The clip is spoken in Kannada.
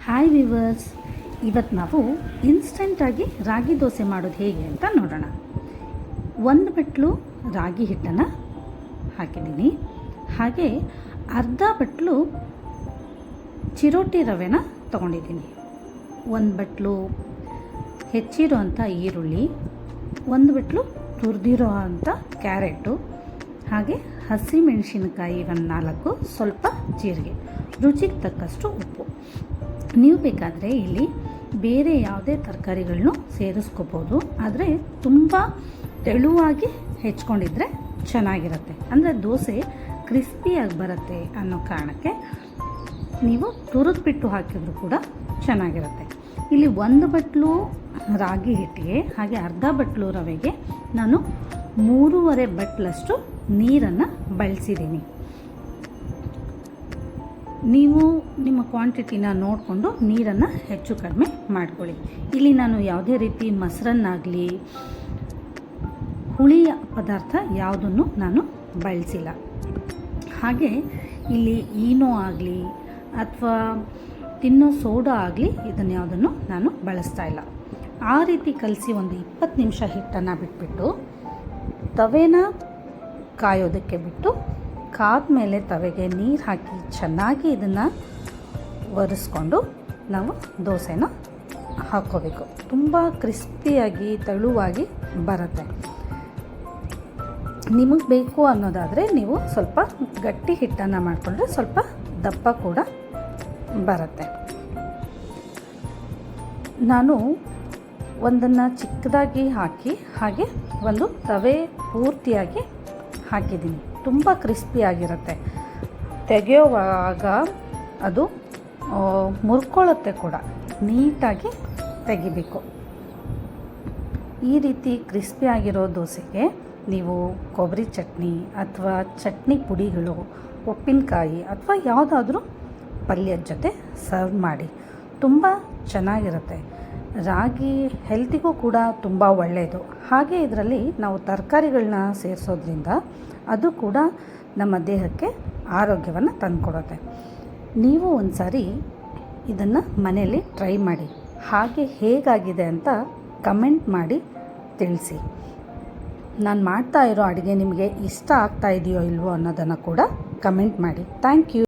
ಹಾಯ್ ವಿವರ್ಸ್, ಇವತ್ತು ನಾವು ಇನ್ಸ್ಟೆಂಟಾಗಿ ರಾಗಿ ದೋಸೆ ಮಾಡೋದು ಹೇಗೆ ಅಂತ ನೋಡೋಣ. ಒಂದು ಬಟ್ಲು ರಾಗಿ ಹಿಟ್ಟನ್ನು ಹಾಕಿದ್ದೀನಿ. ಹಾಗೆ ಅರ್ಧ ಬಟ್ಲು ಚಿರೋಟಿ ರವೆನ ತೊಗೊಂಡಿದ್ದೀನಿ. ಒಂದು ಬಟ್ಲು ಹೆಚ್ಚಿರೋ ಅಂಥ ಈರುಳ್ಳಿ, ಒಂದು ಬಟ್ಲು ತುರಿದಿರೋ ಅಂಥ ಕ್ಯಾರೆಟು, ಹಾಗೆ ಹಸಿಮೆಣಸಿನಕಾಯಿ ಒಂದು 4, ಸ್ವಲ್ಪ ಜೀರಿಗೆ, ರುಚಿಗೆ ತಕ್ಕಷ್ಟು ಉಪ್ಪು. ನೀವು ಬೇಕಾದರೆ ಇಲ್ಲಿ ಬೇರೆ ಯಾವುದೇ ತರಕಾರಿಗಳನ್ನೂ ಸೇರಿಸ್ಕೋಬೋದು, ಆದರೆ ತುಂಬ ತೆಳುವಾಗಿ ಹೆಚ್ಕೊಂಡಿದ್ರೆ ಚೆನ್ನಾಗಿರುತ್ತೆ. ಅಂದರೆ ದೋಸೆ ಕ್ರಿಸ್ಪಿಯಾಗಿ ಬರುತ್ತೆ ಅನ್ನೋ ಕಾರಣಕ್ಕೆ ನೀವು ತುರಿದ್ಬಿಟ್ಟು ಹಾಕಿದರೂ ಕೂಡ ಚೆನ್ನಾಗಿರುತ್ತೆ. ಇಲ್ಲಿ ಒಂದು ಬಟ್ಲು ರಾಗಿ ಹಿಟ್ಟಿಗೆ ಹಾಗೆ ಅರ್ಧ ಬಟ್ಲು ರವೆಗೆ ನಾನು 3.5 ಬಟ್ಲಷ್ಟು ನೀರನ್ನು ಬಳಸಿದ್ದೀನಿ. ನೀವು ನಿಮ್ಮ ಕ್ವಾಂಟಿಟಿನ ನೋಡಿಕೊಂಡು ನೀರನ್ನು ಹೆಚ್ಚು ಕಡಿಮೆ ಮಾಡ್ಕೊಳ್ಳಿ. ಇಲ್ಲಿ ನಾನು ಯಾವುದೇ ರೀತಿ ಮೊಸರನ್ನಾಗಲಿ ಹುಳಿಯ ಪದಾರ್ಥ ಯಾವುದನ್ನು ನಾನು ಬಳಸಿಲ್ಲ. ಹಾಗೆ ಇಲ್ಲಿ ಈನೋ ಆಗಲಿ ಅಥವಾ ತಿನ್ನೋ ಸೋಡಾ ಆಗಲಿ ಇದನ್ನು ಯಾವುದನ್ನು ನಾನು ಬಳಸ್ತಾ ಇಲ್ಲ. ಆ ರೀತಿ ಕಲಸಿ ಒಂದು 20 ನಿಮಿಷ ಹಿಟ್ಟನ್ನು ಬಿಟ್ಬಿಟ್ಟು ತವೆನ ಕಾಯೋದಕ್ಕೆ ಬಿಟ್ಟು, ಕಾದ್ಮೇಲೆ ತವೆಗೆ ನೀರು ಹಾಕಿ ಚೆನ್ನಾಗಿ ಇದನ್ನು ಒರೆಸ್ಕೊಂಡು ನಾವು ದೋಸೆನ ಹಾಕ್ಕೋಬೇಕು. ತುಂಬ ಕ್ರಿಸ್ಪಿಯಾಗಿ ತೆಳುವಾಗಿ ಬರುತ್ತೆ. ನಿಮಗೆ ಬೇಕು ಅನ್ನೋದಾದರೆ ನೀವು ಸ್ವಲ್ಪ ಗಟ್ಟಿ ಹಿಟ್ಟನ್ನು ಮಾಡಿಕೊಂಡ್ರೆ ಸ್ವಲ್ಪ ದಪ್ಪ ಕೂಡ ಬರುತ್ತೆ. ನಾನು ಒಂದನ್ನು ಚಿಕ್ಕದಾಗಿ ಹಾಕಿ ಹಾಗೆ ಒಂದು ತವೆ ಪೂರ್ತಿಯಾಗಿ ಹಾಕಿದ್ದೀನಿ. ತುಂಬ ಕ್ರಿಸ್ಪಿಯಾಗಿರುತ್ತೆ. ತೆಗೆಯುವಾಗ ಅದು ಮುರ್ಕೊಳ್ಳುತ್ತೆ ಕೂಡ, ನೀಟಾಗಿ ತೆಗಿಬೇಕು. ಈ ರೀತಿ ಕ್ರಿಸ್ಪಿಯಾಗಿರೋ ದೋಸೆಗೆ ನೀವು ಕೊಬ್ಬರಿ ಚಟ್ನಿ ಅಥವಾ ಚಟ್ನಿ ಪುಡಿಗಳು, ಉಪ್ಪಿನಕಾಯಿ ಅಥವಾ ಯಾವುದಾದ್ರೂ ಪಲ್ಯದ ಜೊತೆ ಸರ್ವ್ ಮಾಡಿ. ತುಂಬ ಚೆನ್ನಾಗಿರುತ್ತೆ. ರಾಗಿ ಹೆಲ್ತಿಗೂ ಕೂಡ ತುಂಬ ಒಳ್ಳೆಯದು. ಹಾಗೆ ಇದರಲ್ಲಿ ನಾವು ತರಕಾರಿಗಳನ್ನ ಸೇರಿಸೋದ್ರಿಂದ ಅದು ಕೂಡ ನಮ್ಮ ದೇಹಕ್ಕೆ ಆರೋಗ್ಯವನ್ನು ತಂದುಕೊಡುತ್ತೆ. ನೀವು ಒಂದು ಸಾರಿ ಇದನ್ನು ಮನೆಯಲ್ಲಿ ಟ್ರೈ ಮಾಡಿ. ಹಾಗೆ ಹೇಗಾಗಿದೆ ಅಂತ ಕಮೆಂಟ್ ಮಾಡಿ ತಿಳಿಸಿ. ನಾನು ಮಾಡ್ತಾ ಇರೋ ಅಡುಗೆ ನಿಮಗೆ ಇಷ್ಟ ಆಗ್ತಾ ಇದೆಯೋ ಇಲ್ವೋ ಅನ್ನೋದನ್ನು ಕೂಡ ಕಮೆಂಟ್ ಮಾಡಿ. Thank you.